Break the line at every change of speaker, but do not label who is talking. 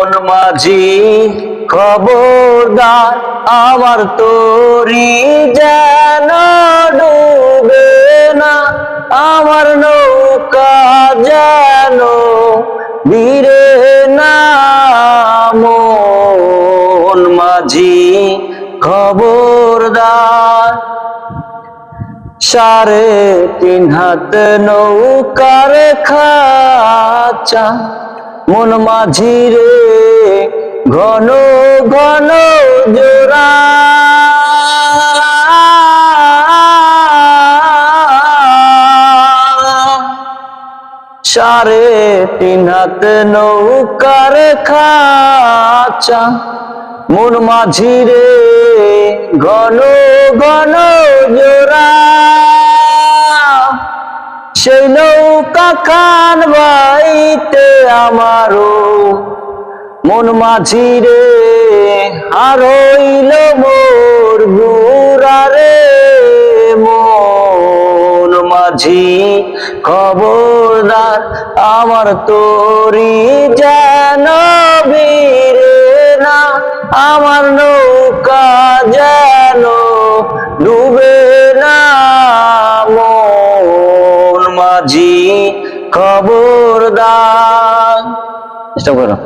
মন মাঝি খবরদার আমার তরি যেন ডুবে না, আমার নৌকা যেন ভিড়ে না। মন মাঝি খবরদার। 3.5 হাত নৌকার খাঁচা মন মাঝি রে ঘন ঘন জোড়া। 3.5 হাত নৌকার খাঁচা মন মাঝি রে ঘন ঘন জোড়া। সেই নৌকা খান বাইতে আমারও মন মাঝি রে হারইল মোর গুড়া রে। মন মাঝি খবরদার আমার তরি যেন ভিড়ে না, আমার নৌকা যেন ডুবে না। মন মাঝি খবরদার। চেষ্টা করো।